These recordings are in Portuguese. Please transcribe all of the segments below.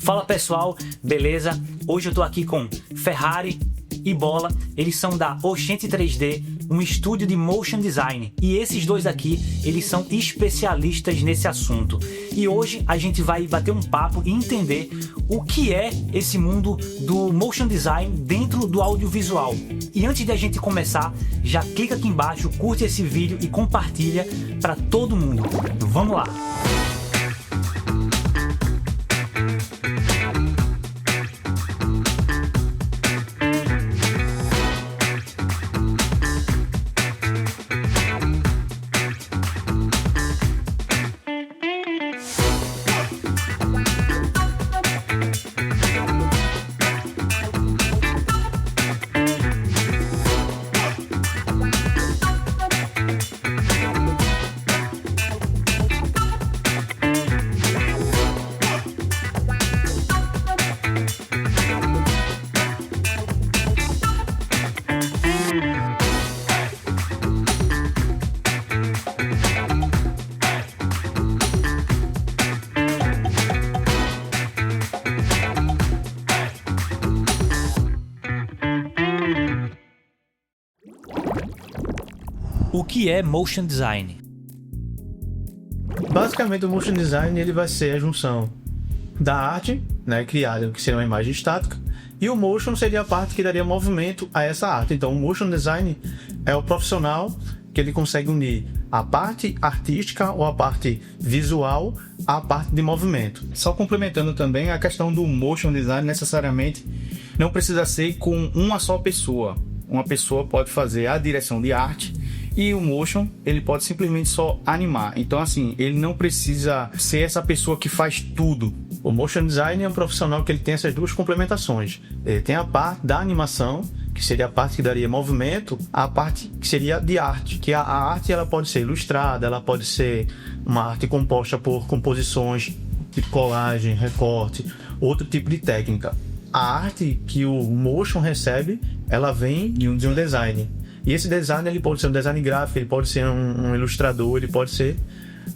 Fala pessoal, beleza? Hoje eu tô aqui com Ferrari e Bola, eles são da Oxente 3D, um estúdio de motion design. E esses dois aqui, eles são especialistas nesse assunto. E hoje a gente vai bater um papo e entender o que é esse mundo do motion design dentro do audiovisual. E antes de a gente começar, já clica aqui embaixo, curte esse vídeo e compartilha para todo mundo. Vamos lá! O que é motion design? Basicamente, o motion design ele vai ser a junção da arte, né, criada, que seria uma imagem estática, e o motion seria a parte que daria movimento a essa arte. Então, o motion design é o profissional que ele consegue unir a parte artística ou a parte visual à parte de movimento. Só complementando também a questão do motion design, necessariamente não precisa ser com uma só pessoa. Uma pessoa pode fazer a direção de arte e o motion, ele pode simplesmente só animar. Então, assim, ele não precisa ser essa pessoa que faz tudo. O motion design é um profissional que ele tem essas duas complementações. Ele tem a parte da animação, que seria a parte que daria movimento, a parte que seria de arte, que a arte ela pode ser ilustrada, ela pode ser uma arte composta por composições, tipo colagem, recorte, outro tipo de técnica. A arte que o motion recebe, ela vem de um design. E esse design ele pode ser um design gráfico, ele pode ser um ilustrador, ele pode ser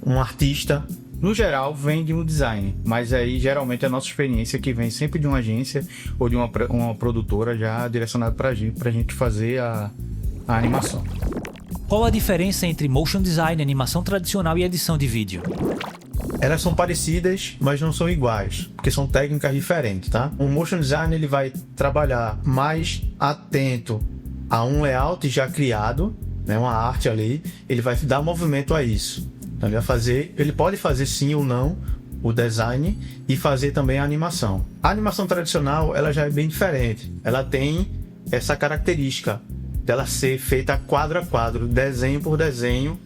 um artista. No geral, vem de um design, mas aí geralmente a nossa experiência que vem sempre de uma agência ou de uma produtora já direcionada para a gente fazer a animação. Qual a diferença entre motion design, animação tradicional e edição de vídeo? Elas são parecidas, mas não são iguais, porque são técnicas diferentes, tá? O motion design ele vai trabalhar mais atento a um layout já criado, né, uma arte ali, ele vai dar movimento a isso. Então ele pode fazer sim ou não o design e fazer também a animação. A animação tradicional, ela já é bem diferente. Ela tem essa característica dela ser feita quadro a quadro, desenho por desenho,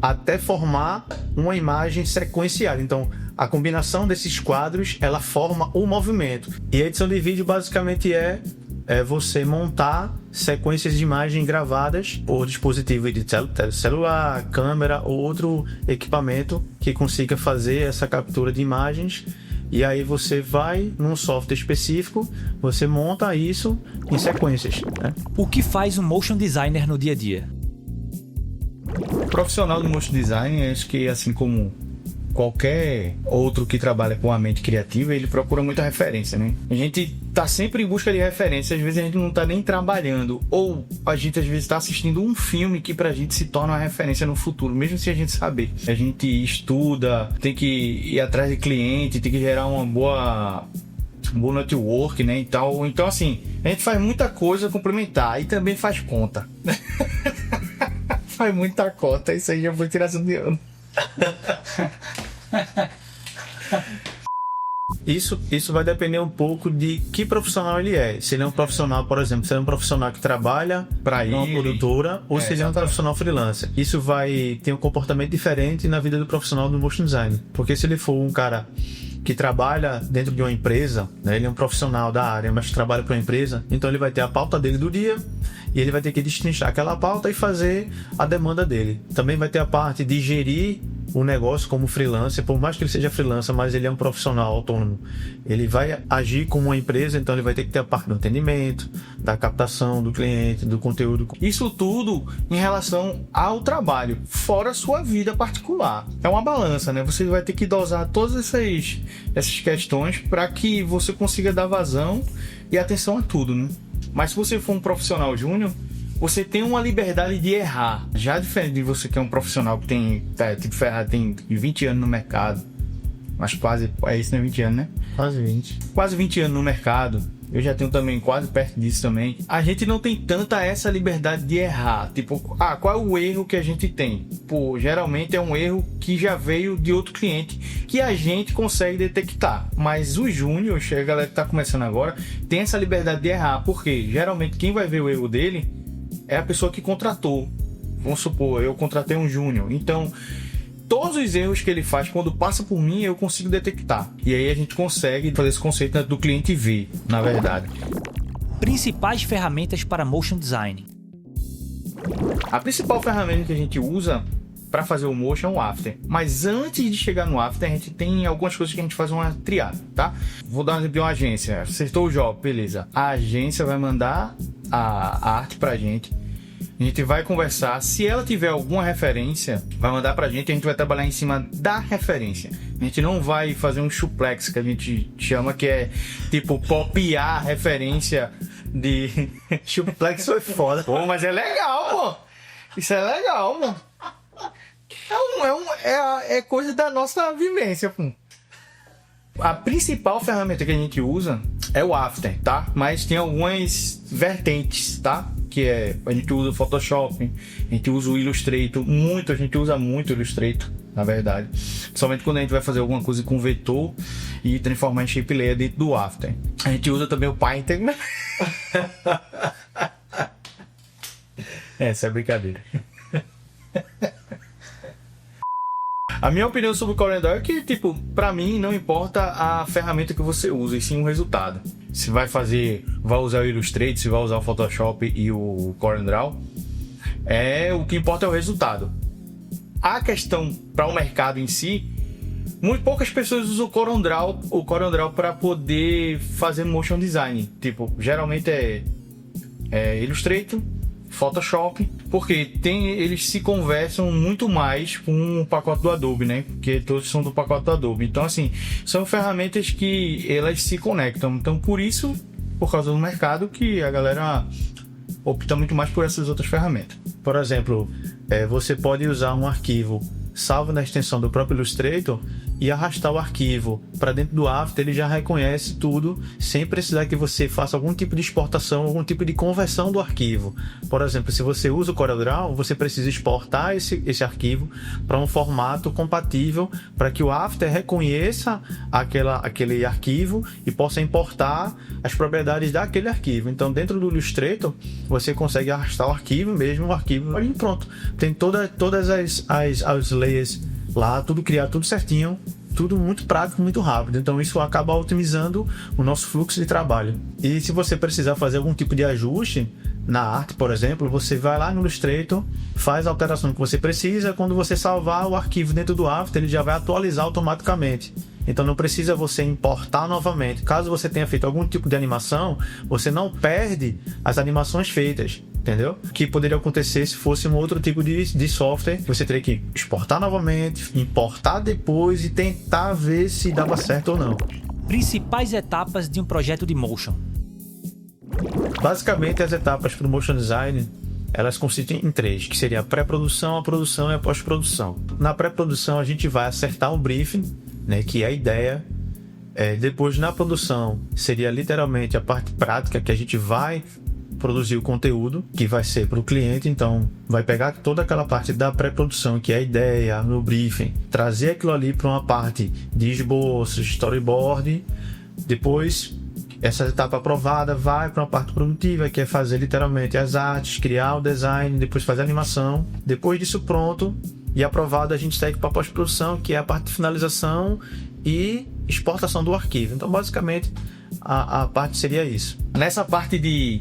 até formar uma imagem sequencial. Então, a combinação desses quadros, ela forma o movimento. E a edição de vídeo basicamente é você montar sequências de imagem gravadas por dispositivo de celular, câmera ou outro equipamento que consiga fazer essa captura de imagens. E aí você vai num software específico, você monta isso em sequências, né? O que faz um motion designer no dia a dia? O profissional do motion design, acho que assim como qualquer outro que trabalha com a mente criativa, ele procura muita referência, né? A gente tá sempre em busca de referência, às vezes a gente não tá nem trabalhando, ou a gente às vezes tá assistindo um filme que pra gente se torna uma referência no futuro, mesmo sem a gente saber. A gente estuda, tem que ir atrás de cliente, tem que gerar um bom network, né, e tal. Então, assim, a gente faz muita coisa complementar e também faz conta. Faz muita conta, isso aí já foi tiração de ano. Isso vai depender um pouco de que profissional ele é. Se ele é um profissional, por exemplo, se ele é um profissional que trabalha para uma produtora ou se ele é um profissional freelancer. Isso vai ter um comportamento diferente na vida do profissional do motion design. Porque se ele for um cara que trabalha dentro de uma empresa, né, ele é um profissional da área, mas trabalha para uma empresa, então ele vai ter a pauta dele do dia e ele vai ter que destrinchar aquela pauta e fazer a demanda dele. Também vai ter a parte de gerir o negócio como freelancer, por mais que ele seja freelancer, mas ele é um profissional autônomo. Ele vai agir como uma empresa, então ele vai ter que ter a parte do atendimento, da captação do cliente, do conteúdo. Isso tudo em relação ao trabalho, fora a sua vida particular. É uma balança, né? Você vai ter que dosar todas essas questões para que você consiga dar vazão e atenção a tudo, né? Mas se você for um profissional júnior, você tem uma liberdade de errar. Já diferente de você que é um profissional que tem 20 anos no mercado. Mas quase, é isso, né? 20 anos, né? Quase 20. Quase 20 anos no mercado. Eu já tenho também quase perto disso também. A gente não tem tanta essa liberdade de errar. Tipo, qual é o erro que a gente tem? Pô, geralmente é um erro que já veio de outro cliente que a gente consegue detectar. Mas os júniores, a galera que tá começando agora, tem essa liberdade de errar. Porque geralmente quem vai ver o erro dele é a pessoa que contratou. Vamos supor, eu contratei um júnior. Então, todos os erros que ele faz, quando passa por mim, eu consigo detectar. E aí a gente consegue fazer esse conceito do cliente ver, na verdade. Principais ferramentas para motion design. A principal ferramenta que a gente usa para fazer o motion é o After. Mas antes de chegar no After, a gente tem algumas coisas que a gente faz uma triada, tá? Vou dar um exemplo de uma agência. Acertou o job, beleza. A agência vai mandar a arte pra gente. A gente vai conversar. Se ela tiver alguma referência, vai mandar pra gente e a gente vai trabalhar em cima da referência. A gente não vai fazer um suplex, que a gente chama, que é tipo copiar a referência de... Suplex foi foda. Pô, mas é legal, pô. Isso é legal, mano. É coisa da nossa vivência, pô. A principal ferramenta que a gente usa é o After, tá? Mas tem algumas vertentes, tá? Que é, a gente usa o Photoshop, a gente usa o Illustrator, a gente usa muito o Illustrator, na verdade. Principalmente quando a gente vai fazer alguma coisa com vetor e transformar em shape layer dentro do After. A gente usa também o Painter, né? Essa é brincadeira. A minha opinião sobre o CorelDRAW é que, tipo, pra mim não importa a ferramenta que você usa, e sim o resultado. Se vai usar o Illustrator, se vai usar o Photoshop e o CorelDRAW, o que importa é o resultado. A questão para o mercado em si, muito poucas pessoas usam o CorelDRAW para poder fazer motion design. Tipo, geralmente é Illustrator, Photoshop, porque eles se conversam muito mais com o pacote do Adobe, né? Porque todos são do pacote do Adobe. Então, assim, são ferramentas que elas se conectam. Então, por causa do mercado, que a galera opta muito mais por essas outras ferramentas. Por exemplo, você pode usar um arquivo salvo na extensão do próprio Illustrator e arrastar o arquivo para dentro do After. Ele já reconhece tudo sem precisar que você faça algum tipo de exportação, algum tipo de conversão do arquivo. Por exemplo, se você usa o CorelDRAW, você precisa exportar esse arquivo para um formato compatível para que o After reconheça aquele arquivo e possa importar as propriedades daquele arquivo. Então, dentro do Illustrator, você consegue arrastar o arquivo mesmo, e pronto. Tem todas as layers lá, tudo criado, tudo certinho, tudo muito prático, muito rápido. Então isso acaba otimizando o nosso fluxo de trabalho. E se você precisar fazer algum tipo de ajuste na arte, por exemplo, você vai lá no Illustrator, faz a alteração que você precisa. Quando você salvar o arquivo dentro do After, ele já vai atualizar automaticamente. Então não precisa você importar novamente. Caso você tenha feito algum tipo de animação, você não perde as animações feitas, entendeu? O que poderia acontecer se fosse um outro tipo de software. Você teria que exportar novamente, importar depois e tentar ver se dava certo ou não. Principais etapas de um projeto de motion. Basicamente, as etapas para o motion design, elas consistem em 3, que seria a pré-produção, a produção e a pós-produção. Na pré-produção, a gente vai acertar o briefing, né, que é a ideia. Depois, na produção, seria literalmente a parte prática, que a gente vai produzir o conteúdo, que vai ser para o cliente. Então, vai pegar toda aquela parte da pré-produção, que é a ideia, no briefing, trazer aquilo ali para uma parte de esboço, storyboard. Depois, essa etapa aprovada vai para uma parte produtiva, que é fazer literalmente as artes, criar o design, depois fazer a animação. Depois disso pronto e aprovado, a gente segue para a pós-produção, que é a parte de finalização e exportação do arquivo. Então, basicamente, a parte seria isso. Nessa parte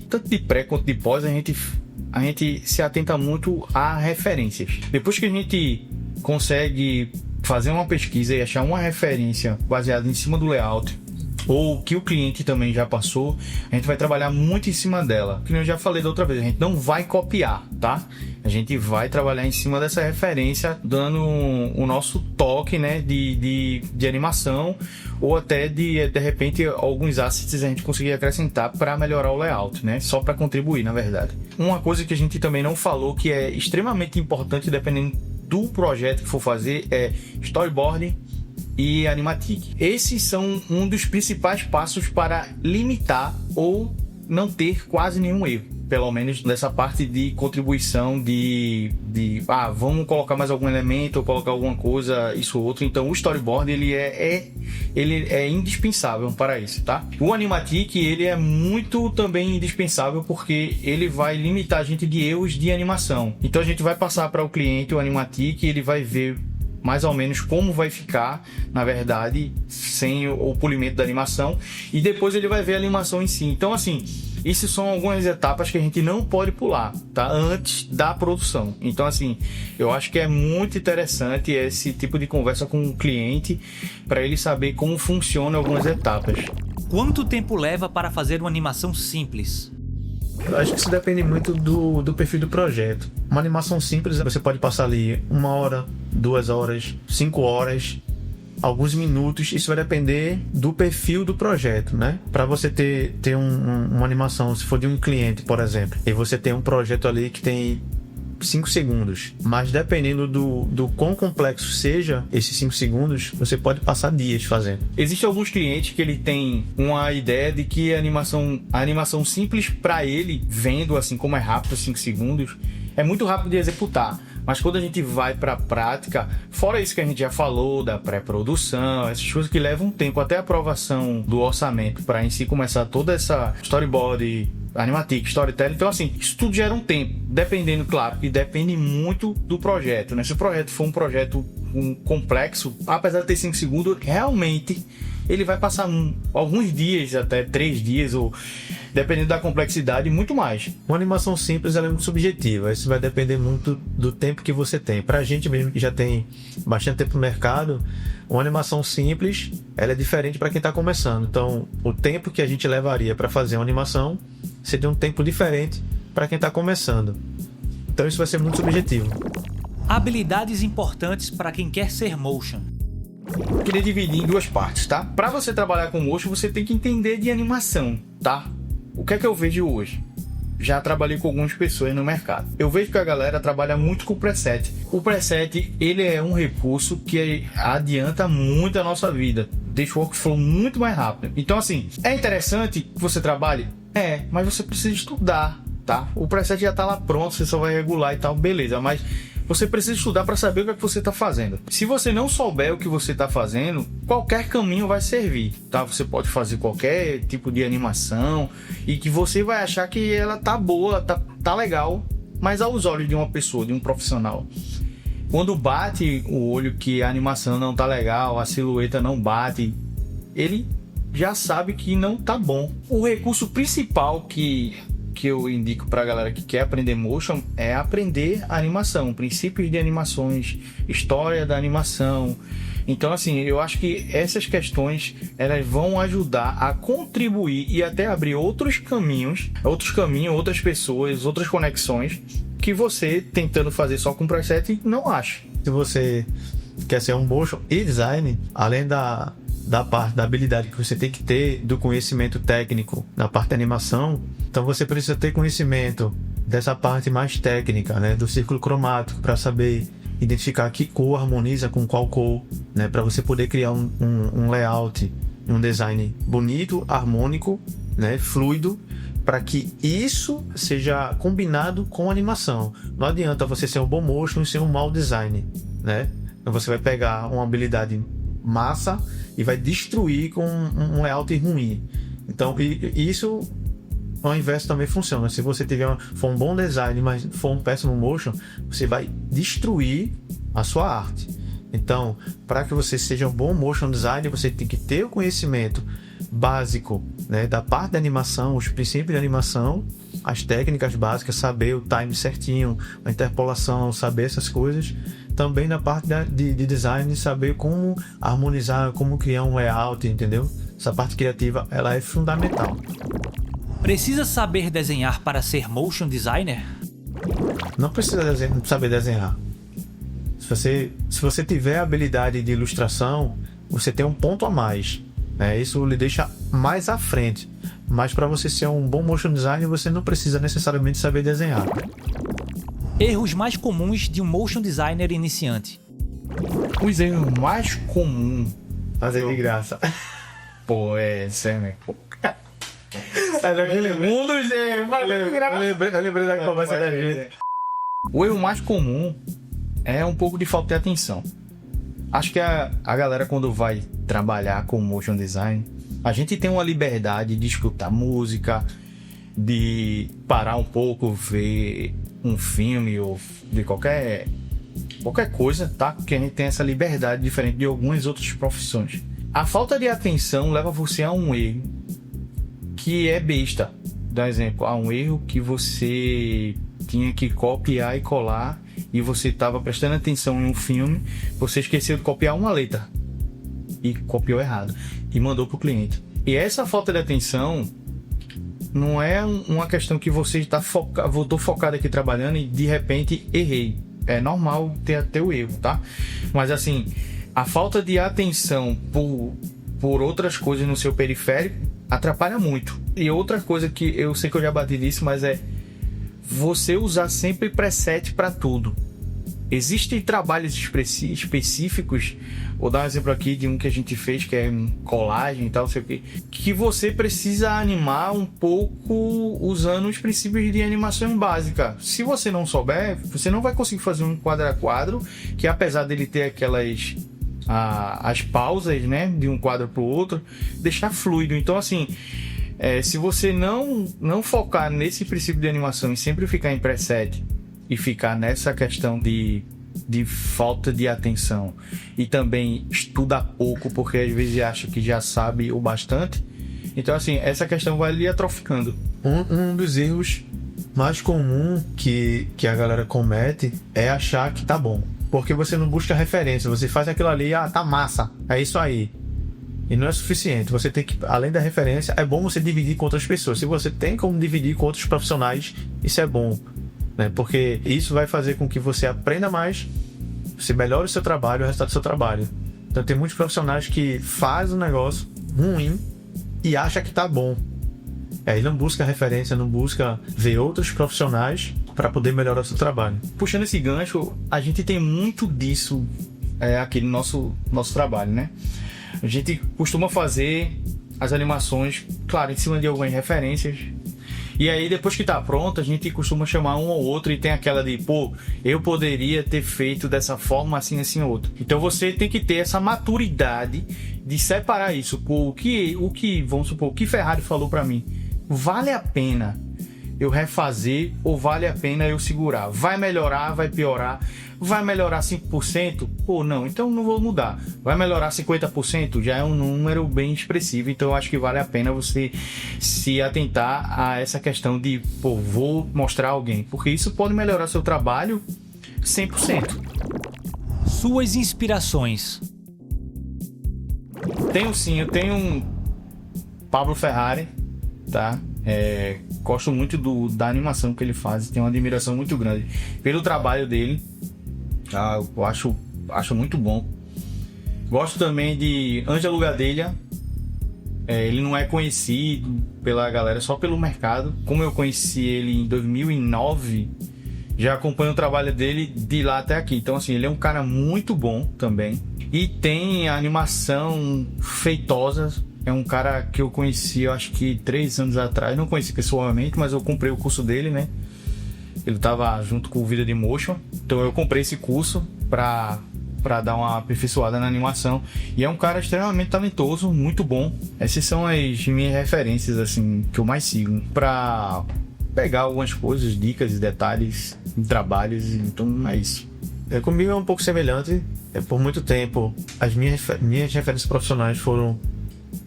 tanto de pré quanto de pós, a gente se atenta muito a referências. Depois que a gente consegue fazer uma pesquisa e achar uma referência baseada em cima do layout, ou que o cliente também já passou, a gente vai trabalhar muito em cima dela. Como eu já falei da outra vez, a gente não vai copiar, tá? A gente vai trabalhar em cima dessa referência, dando o nosso toque, né, de animação, ou até de repente alguns assets a gente conseguir acrescentar para melhorar o layout, né? Só para contribuir, na verdade. Uma coisa que a gente também não falou, que é extremamente importante dependendo do projeto que for fazer, é storyboarding e animatic. Esses são um dos principais passos para limitar ou não ter quase nenhum erro, pelo menos nessa parte de contribuição vamos colocar mais algum elemento ou colocar alguma coisa, isso ou outro. Então o storyboard ele é indispensável para isso, tá? O animatic ele é muito também indispensável porque ele vai limitar a gente de erros de animação. Então a gente vai passar para o cliente o animatic e ele vai ver mais ou menos como vai ficar, na verdade, sem o polimento da animação, e depois ele vai ver a animação em si. Então, assim, isso são algumas etapas que a gente não pode pular, tá? Antes da produção. Então, assim, eu acho que é muito interessante esse tipo de conversa com o cliente para ele saber como funcionam algumas etapas. Quanto tempo leva para fazer uma animação simples? Eu acho que isso depende muito do perfil do projeto. Uma animação simples, você pode passar ali 1 hora, 2 horas, 5 horas, alguns minutos. Isso vai depender do perfil do projeto, né? Para você ter uma animação, se for de um cliente, por exemplo, e você tem um projeto ali que tem 5 segundos, mas dependendo do quão complexo seja esses 5 segundos, você pode passar dias fazendo. Existem alguns clientes que ele tem uma ideia de que a animação simples para ele, vendo assim como é rápido, 5 segundos, é muito rápido de executar. Mas quando a gente vai para a prática, fora isso que a gente já falou, da pré-produção, essas coisas que levam um tempo até a aprovação do orçamento para em si começar toda essa storyboard, animatic, storytelling. Então, assim, isso tudo gera um tempo, dependendo, claro, e depende muito do projeto, né? Se o projeto for um projeto complexo, apesar de ter 5 segundos, realmente ele vai passar alguns dias, até 3 dias, ou dependendo da complexidade, muito mais. Uma animação simples ela é muito subjetiva, isso vai depender muito do tempo que você tem. Pra gente mesmo que já tem bastante tempo no mercado, uma animação simples ela é diferente para quem está começando. Então, o tempo que a gente levaria para fazer uma animação seria um tempo diferente para quem está começando. Então, isso vai ser muito subjetivo. Habilidades importantes para quem quer ser motion. Eu queria dividir em 2 partes, tá? Para você trabalhar com motion, você tem que entender de animação, tá? O que é que eu vejo hoje? Já trabalhei com algumas pessoas no mercado. Eu vejo que a galera trabalha muito com o preset. O preset, ele é um recurso que adianta muito a nossa vida. Deixa o workflow muito mais rápido. Então, assim, é interessante que você trabalhe? É, mas você precisa estudar, tá? O preset já tá lá pronto, você só vai regular e tal, beleza. Mas você precisa estudar para saber o que é que você está fazendo. Se você não souber o que você está fazendo, qualquer caminho vai servir, tá? Você pode fazer qualquer tipo de animação e que você vai achar que ela tá boa, tá legal, mas aos olhos de uma pessoa, de um profissional, quando bate o olho que a animação não tá legal, a silhueta não bate, ele já sabe que não tá bom. O recurso principal que eu indico para a galera que quer aprender motion é aprender a animação, princípios de animações, história da animação. Então, assim, eu acho que essas questões elas vão ajudar a contribuir e até abrir outros caminhos, outras pessoas, outras conexões que você, tentando fazer só com preset, não acha. Se você quer ser um motion e design, além da parte da habilidade que você tem que ter, do conhecimento técnico na parte da animação, então você precisa ter conhecimento dessa parte mais técnica, né, do círculo cromático, para saber identificar que cor harmoniza com qual cor, né, para você poder criar um layout, um design bonito, harmônico, né, fluido, para que isso seja combinado com a animação. Não adianta você ser um bom motion e ser um mau design, né? Então você vai pegar uma habilidade massa e vai destruir com um layout ruim. Então, isso ao inverso também funciona. Se você for um bom design, mas for um péssimo motion, você vai destruir a sua arte. Então, para que você seja um bom motion designer, você tem que ter o conhecimento básico, né, da parte da animação, os princípios de animação, as técnicas básicas, saber o time certinho, a interpolação, saber essas coisas. Também na parte de design, saber como harmonizar, como criar um layout, entendeu? Essa parte criativa, ela é fundamental. Precisa saber desenhar para ser motion designer? Não precisa saber desenhar. Se você tiver habilidade de ilustração, você tem um ponto a mais, né? Isso lhe deixa mais à frente. Mas para você ser um bom motion designer, você não precisa necessariamente saber desenhar. Erros mais comuns de um motion designer iniciante. Os erros mais comuns. Fazer de graça. Pô, sério. Eu lembrei da conversa da gente. O erro mais comum é um pouco de falta de atenção. Acho que a galera, quando vai trabalhar com motion design, a gente tem uma liberdade de escutar música, de parar um pouco, ver um filme ou ver qualquer coisa, tá? Porque a gente tem essa liberdade diferente de algumas outras profissões. A falta de atenção leva você a um erro que é besta. Dá exemplo, a um erro que você tinha que copiar e colar e você estava prestando atenção em um filme, você esqueceu de copiar uma letra e copiou errado e mandou para o cliente. E essa falta de atenção não é uma questão que você está voltou focado aqui trabalhando e de repente errei. É normal ter até o erro, tá? Mas assim, a falta de atenção por outras coisas no seu periférico atrapalha muito. E outra coisa que eu sei que eu já bati nisso, mas é você usar sempre preset para tudo. Existem trabalhos específicos, vou dar um exemplo aqui de um que a gente fez, que é colagem e tal, sei o que você precisa animar um pouco usando os princípios de animação básica. Se você não souber, você não vai conseguir fazer um quadro a quadro, que apesar dele ter aquelas as pausas, né, de um quadro para o outro, deixar fluido. Então assim, se você não focar nesse princípio de animação e sempre ficar em preset e ficar nessa questão de falta de atenção e também estuda pouco porque às vezes acha que já sabe o bastante, então assim, essa questão vai lhe atrofiando. Um dos erros mais comum que a galera comete é achar que tá bom, porque você não busca referência, você faz aquilo ali, tá massa, é isso aí. E não é suficiente, você tem que, além da referência, é bom você dividir com outras pessoas. Se você tem como dividir com outros profissionais, isso é bom, né? Porque isso vai fazer com que você aprenda mais, você melhore o seu trabalho, o resultado do seu trabalho. Então tem muitos profissionais que fazem um negócio ruim e acham que tá bom. Aí não busca referência, não busca ver outros profissionais para poder melhorar o seu trabalho. Puxando esse gancho, a gente tem muito disso aqui no nosso trabalho, né? A gente costuma fazer as animações, claro, em cima de algumas referências. E aí, depois que tá pronto, a gente costuma chamar um ou outro e tem aquela de, eu poderia ter feito dessa forma, assim, assim, outro. Então você tem que ter essa maturidade de separar isso. O que, vamos supor, o que Ferrari falou pra mim, vale a pena eu refazer ou vale a pena eu segurar? Vai melhorar, vai piorar? Vai melhorar 5%? Não, então não vou mudar. Vai melhorar 50%? Já é um número bem expressivo, então eu acho que vale a pena você se atentar a essa questão de, vou mostrar a alguém, porque isso pode melhorar seu trabalho 100%. Suas inspirações. Eu tenho um Pablo Ferrari, tá? Gosto muito da animação que ele faz, tenho uma admiração muito grande pelo trabalho dele. Eu acho muito bom. Gosto também de Ângelo Gadelha. Ele não é conhecido pela galera, só pelo mercado. Como eu conheci ele em 2009, já acompanho o trabalho dele de lá até aqui. Então assim, ele é um cara muito bom também. E tem a animação feitosa. É um cara que eu conheci, eu acho que 3 anos atrás. Não conheci pessoalmente, mas eu comprei o curso dele, né? Ele estava junto com o Vida de Motion. Então eu comprei esse curso para dar uma aperfeiçoada na animação. E é um cara extremamente talentoso, muito bom. Essas são as minhas referências, assim, que eu mais sigo. Para pegar algumas coisas, dicas e detalhes em trabalhos. Então é isso. Comigo é um pouco semelhante. Por muito tempo, as minhas referências profissionais foram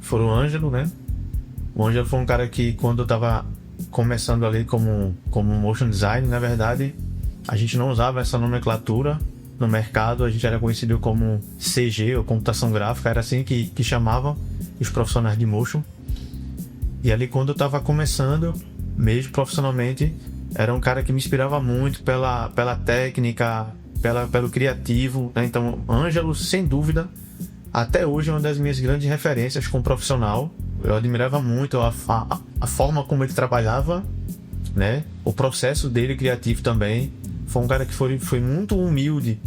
foram o Ângelo, né? O Ângelo foi um cara que, quando eu tava começando ali como motion design, na verdade, a gente não usava essa nomenclatura no mercado, a gente era conhecido como CG, ou computação gráfica, era assim que chamavam os profissionais de motion. E ali, quando eu tava começando, mesmo profissionalmente, era um cara que me inspirava muito pela técnica, pelo criativo, né? Então, Ângelo, sem dúvida, até hoje é uma das minhas grandes referências como profissional. Eu admirava muito a forma como ele trabalhava, né? O processo dele criativo também. Foi um cara que foi muito humilde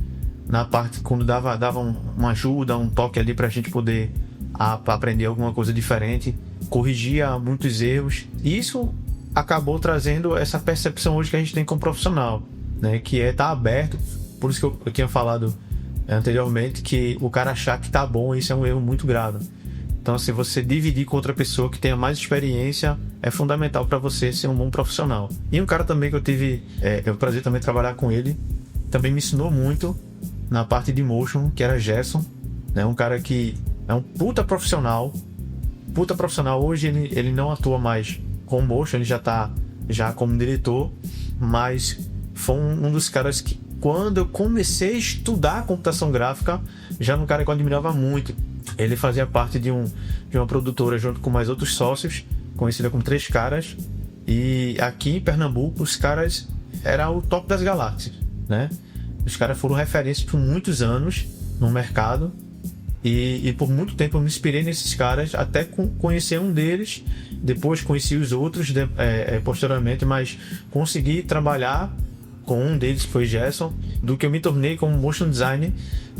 na parte quando dava uma ajuda, um toque ali pra gente poder aprender alguma coisa diferente, corrigia muitos erros. E isso acabou trazendo essa percepção hoje que a gente tem como profissional, né? Que é estar aberto. Por isso que eu tinha falado anteriormente que o cara achar que tá bom, isso é um erro muito grave. Então, se você dividir com outra pessoa que tenha mais experiência, é fundamental para você ser um bom profissional. E um cara também que eu tive o prazer também de trabalhar com ele, também me ensinou muito na parte de motion, que era Gerson, né? Um cara que é um puta profissional. Hoje ele não atua mais com motion, ele já tá como diretor, mas foi um dos caras que, quando eu comecei a estudar computação gráfica, já era um cara que eu admirava muito. Ele fazia parte de uma produtora junto com mais outros sócios, conhecida como 3 Caras, e aqui em Pernambuco os caras eram o top das galáxias, né? Os caras foram referências por muitos anos no mercado, e por muito tempo eu me inspirei nesses caras até conhecer um deles. Depois conheci os outros posteriormente, mas consegui trabalhar com um deles, que foi Gerson. Do que eu me tornei como motion designer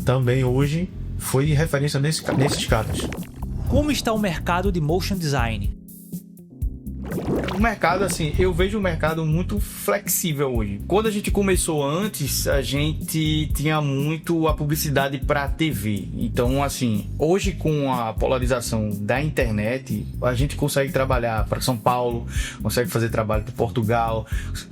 também hoje foi referência nesses caras. Como está o mercado de motion design? O mercado, assim, eu vejo o mercado muito flexível hoje. Quando a gente começou antes, a gente tinha muito a publicidade para TV. Então, assim, hoje com a polarização da internet, a gente consegue trabalhar para São Paulo, consegue fazer trabalho para Portugal,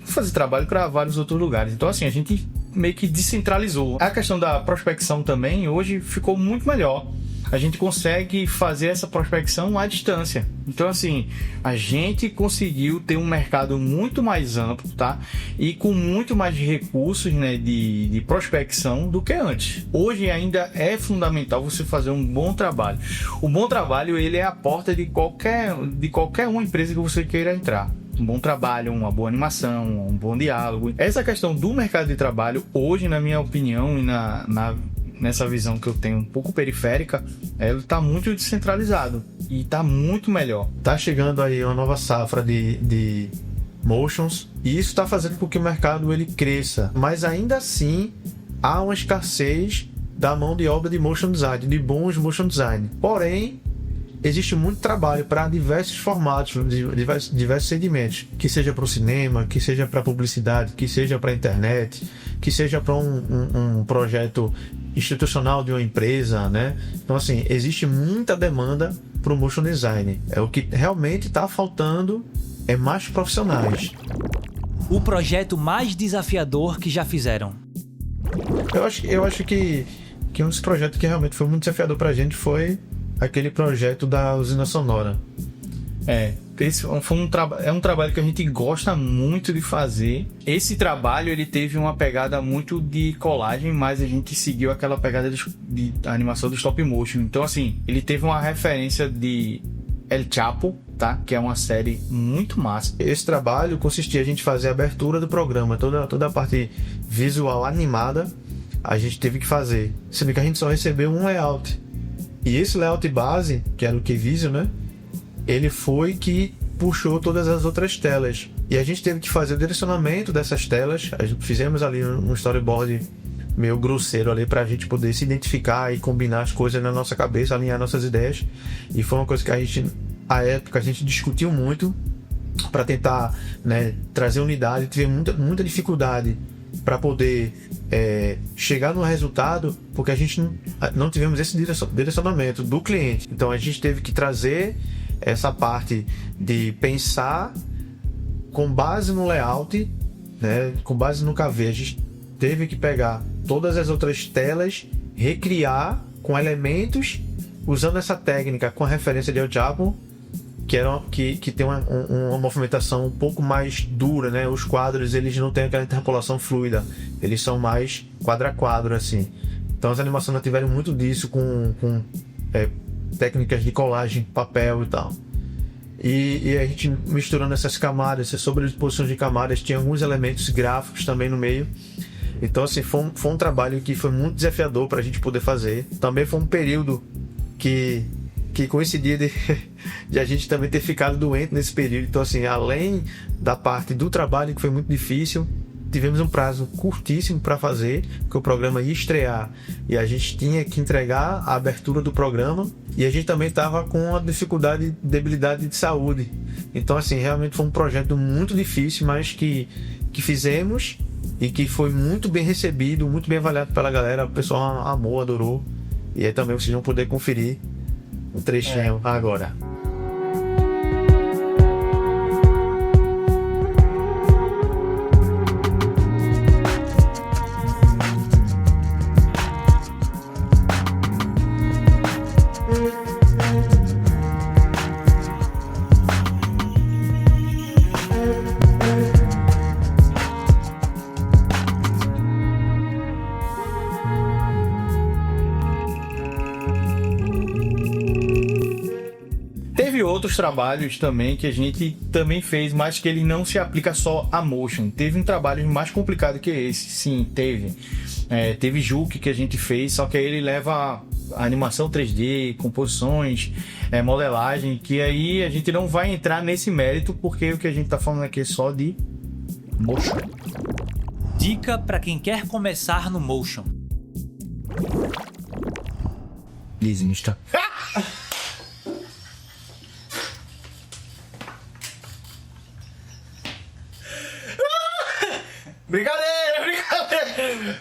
fazer trabalho para vários outros lugares. Então, assim, a gente meio que descentralizou. A questão da prospecção também hoje ficou muito melhor. A gente consegue fazer essa prospecção à distância. Então, assim, a gente conseguiu ter um mercado muito mais amplo, tá? E com muito mais recursos, né, de prospecção do que antes. Hoje ainda é fundamental você fazer um bom trabalho. O bom trabalho, ele é a porta de qualquer uma empresa que você queira entrar. Um bom trabalho, uma boa animação, um bom diálogo. Essa questão do mercado de trabalho, hoje, na minha opinião, e nessa visão que eu tenho um pouco periférica, ele está muito descentralizado e está muito melhor. Tá chegando aí uma nova safra de motions, e isso está fazendo com que o mercado ele cresça, mas ainda assim há uma escassez da mão de obra de motion design, de bons motion design. Porém, existe muito trabalho para diversos formatos, diversos segmentos, que seja para o cinema, que seja para publicidade, que seja para a internet, que seja para um projeto institucional de uma empresa, né? Então, assim, existe muita demanda para o motion design. É o que realmente está faltando, é mais profissionais. O projeto mais desafiador que já fizeram? Eu acho que um dos projetos que realmente foi muito desafiador para a gente foi aquele projeto da usina sonora. Esse foi um trabalho que a gente gosta muito de fazer. Esse trabalho ele teve uma pegada muito de colagem, mas a gente seguiu aquela pegada de animação do stop motion. Então, assim, ele teve uma referência de El Chapo, tá? Que é uma série muito massa. Esse trabalho consistia em a gente fazer a abertura do programa, toda a parte visual animada, a gente teve que fazer. Sendo que a gente só recebeu um layout. E esse layout base, que era o QVisual, né? Ele foi que puxou todas as outras telas. E a gente teve que fazer o direcionamento dessas telas. A gente fizemos ali um storyboard meio grosseiro ali pra gente poder se identificar e combinar as coisas na nossa cabeça, alinhar nossas ideias. E foi uma coisa que à época, a gente discutiu muito para tentar, né, trazer unidade. Tive muita dificuldade para poder chegar no resultado, porque a gente não tivemos esse direcionamento do cliente. Então a gente teve que trazer essa parte de pensar com base no layout, né, com base no KV. A gente teve que pegar todas as outras telas, recriar com elementos usando essa técnica com a referência de El Chapo, que tem uma movimentação um pouco mais dura, né? Os quadros, eles não têm aquela interpolação fluida, eles são mais quadro a quadro, assim. Então as animações tiveram muito disso com técnicas de colagem, papel e tal. E a gente misturando essas camadas, essas sobreposições de camadas, tinha alguns elementos gráficos também no meio. Então, assim, foi um trabalho que foi muito desafiador para a gente poder fazer. Também foi um período que coincidia de a gente também ter ficado doente nesse período. Então, assim, além da parte do trabalho, que foi muito difícil, tivemos um prazo curtíssimo para fazer, porque o programa ia estrear e a gente tinha que entregar a abertura do programa, e a gente também estava com uma debilidade de saúde. Então, assim, realmente foi um projeto muito difícil, mas que fizemos e que foi muito bem recebido, muito bem avaliado pela galera. O pessoal amou, adorou. E aí também vocês vão poder conferir um trechinho agora. Teve outros trabalhos também que a gente também fez, mas que ele não se aplica só a motion. Teve um trabalho mais complicado que esse, sim, teve. Teve Juke que a gente fez, só que aí ele leva a animação 3D, composições, modelagem, que aí a gente não vai entrar nesse mérito, porque o que a gente tá falando aqui é só de motion. Dica para quem quer começar no motion. Desista.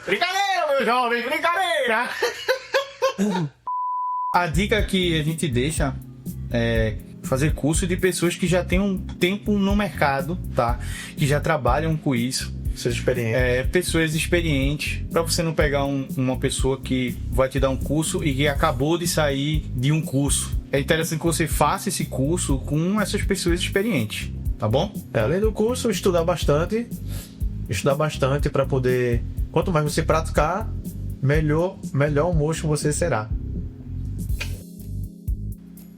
Brincadeira, meu jovem, brincadeira! A dica que a gente deixa é fazer curso de pessoas que já têm um tempo no mercado, tá? Que já trabalham com isso. Pessoas experientes, para você não pegar uma pessoa que vai te dar um curso e que acabou de sair de um curso. É interessante que você faça esse curso com essas pessoas experientes, tá bom? Além do curso, estudar bastante para poder, quanto mais você praticar, melhor o motion você será.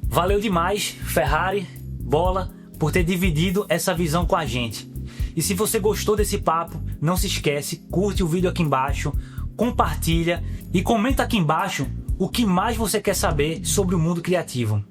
Valeu demais, Ferrari, Bola, por ter dividido essa visão com a gente. E se você gostou desse papo, não se esquece, curte o vídeo aqui embaixo, compartilha e comenta aqui embaixo o que mais você quer saber sobre o mundo criativo.